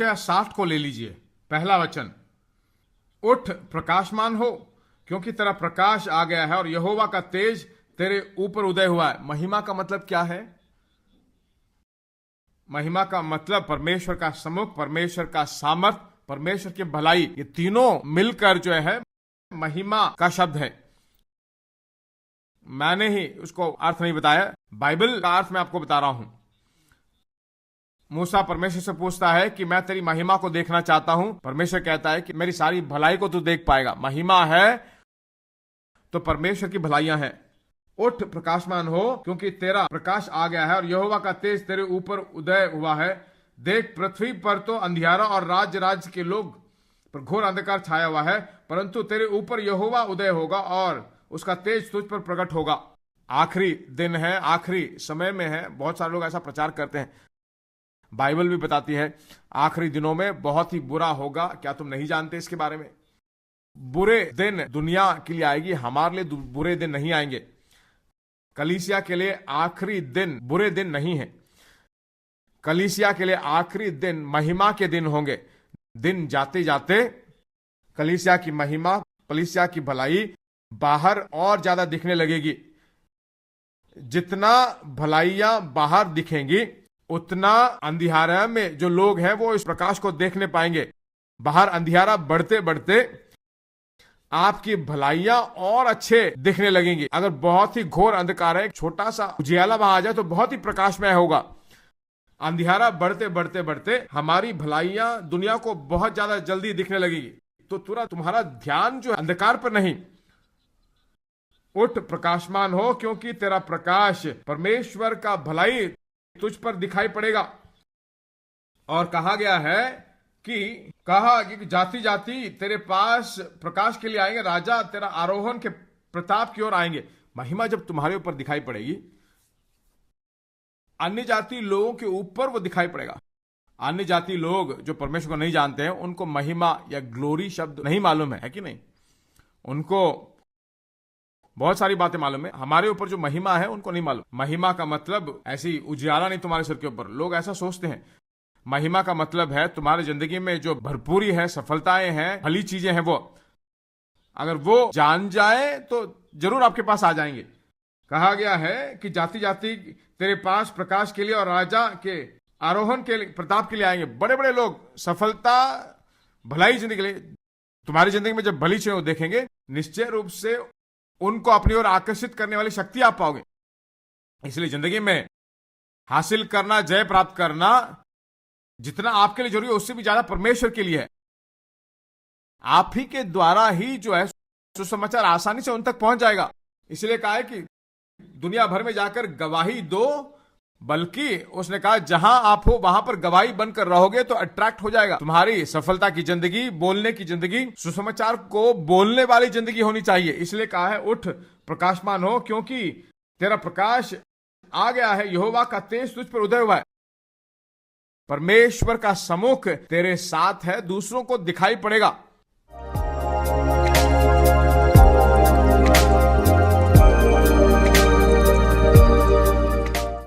यशायाह 60 को ले लीजिए, पहला वचन। उठ, प्रकाशमान हो, क्योंकि तेरा प्रकाश आ गया है और यहोवा का तेज तेरे ऊपर उदय हुआ है। महिमा का मतलब क्या है? महिमा का मतलब परमेश्वर का सम्मुख, परमेश्वर का सामर्थ, परमेश्वर की भलाई, ये तीनों मिलकर जो है महिमा का शब्द है। मैंने ही उसको अर्थ नहीं बताया, बाइबल का अर्थ मैं आपको बता रहा हूं। मूसा परमेश्वर से पूछता है कि मैं तेरी महिमा को देखना चाहता हूं। परमेश्वर कहता है कि मेरी सारी भलाई को तू देख पाएगा। महिमा है तो परमेश्वर की भलाइयां हैं। उठ, प्रकाशमान हो, क्योंकि तेरा प्रकाश आ गया है और यहोवा का तेज तेरे ऊपर उदय हुआ है। देख, पृथ्वी पर तो अंधियारा और राज्य राज्य के लोग पर घोर अंधकार छाया हुआ है, परंतु तेरे ऊपर यहोवा उदय होगा और उसका तेज तुझ पर प्रकट होगा। आखिरी दिन है, आखिरी समय में है। बहुत सारे लोग ऐसा प्रचार करते हैं। बाइबल भी बताती है आखिरी दिनों में बहुत ही बुरा होगा। क्या तुम नहीं जानते इसके बारे में? बुरे दिन दुनिया के लिए आएगी, हमारे लिए बुरे दिन नहीं आएंगे। कलीसिया के लिए आखिरी दिन बुरे दिन नहीं है। कलीसिया के लिए आखिरी दिन महिमा के दिन होंगे। दिन जाते जाते कलीसिया की महिमा, कलीसिया की भलाई बाहर और ज्यादा दिखने लगेगी। जितना भलाइयां बाहर दिखेंगी उतना अंधियारा में जो लोग हैं वो इस प्रकाश को देखने पाएंगे। बाहर अंधियारा बढ़ते बढ़ते आपकी भलाइयां और अच्छे दिखने लगेंगी। अगर बहुत ही घोर अंधकार है, एक छोटा सा उजियाला वहां आ जाए तो बहुत ही प्रकाशमय होगा। अंधियारा बढ़ते बढ़ते बढ़ते हमारी भलाइयां दुनिया को बहुत ज्यादा जल्दी दिखने लगेगी। तो तुम्हारा ध्यान जो अंधकार पर नहीं। उठ, प्रकाशमान हो, क्योंकि तेरा प्रकाश, परमेश्वर का भलाई तुझ पर दिखाई पड़ेगा। और कहा गया है कि जाति जाति तेरे पास प्रकाश के लिए आएंगे, राजा तेरा आरोहण के प्रताप की ओर आएंगे। महिमा जब तुम्हारे ऊपर दिखाई पड़ेगी, अन्य जाति लोगों के ऊपर वो दिखाई पड़ेगा। अन्य जाति लोग जो परमेश्वर को नहीं जानते हैं, उनको महिमा या ग्लोरी शब्द नहीं मालूम है कि नहीं? उनको बहुत सारी बातें मालूम है। हमारे ऊपर जो महिमा है उनको नहीं मालूम। महिमा का मतलब ऐसी उजियारा नहीं तुम्हारे सिर के ऊपर। लोग ऐसा सोचते हैं। महिमा का मतलब है तुम्हारी जिंदगी में जो भरपूरी है, सफलताएं हैं, भली चीजें हैं, वो अगर वो जान जाए तो जरूर आपके पास आ जाएंगे। कहा गया है कि जाति जाति तेरे पास प्रकाश के लिए और राजा के आरोहण के लिए, प्रताप के लिए आएंगे। बड़े बड़े लोग सफलता, भलाई जिंदगी के लिए, तुम्हारी जिंदगी में जब भली चीजें वो देखेंगे, निश्चय रूप से उनको अपनी ओर आकर्षित करने वाली शक्ति आप पाओगे। इसलिए जिंदगी में हासिल करना, जय प्राप्त करना जितना आपके लिए जरूरी है, उससे भी ज्यादा परमेश्वर के लिए है। आप ही के द्वारा ही जो है सुसमाचार आसानी से उन तक पहुंच जाएगा। इसलिए कहा है कि दुनिया भर में जाकर गवाही दो, बल्कि उसने कहा जहां आप हो वहां पर गवाही बनकर रहोगे तो अट्रैक्ट हो जाएगा। तुम्हारी सफलता की जिंदगी, बोलने की जिंदगी, सुसमाचार को बोलने वाली जिंदगी होनी चाहिए। इसलिए कहा है उठ, प्रकाशमान हो, क्योंकि तेरा प्रकाश आ गया है, यहोवा का तेज तुझ पर उदय हुआ है। परमेश्वर का सम्मुख तेरे साथ है, दूसरों को दिखाई पड़ेगा।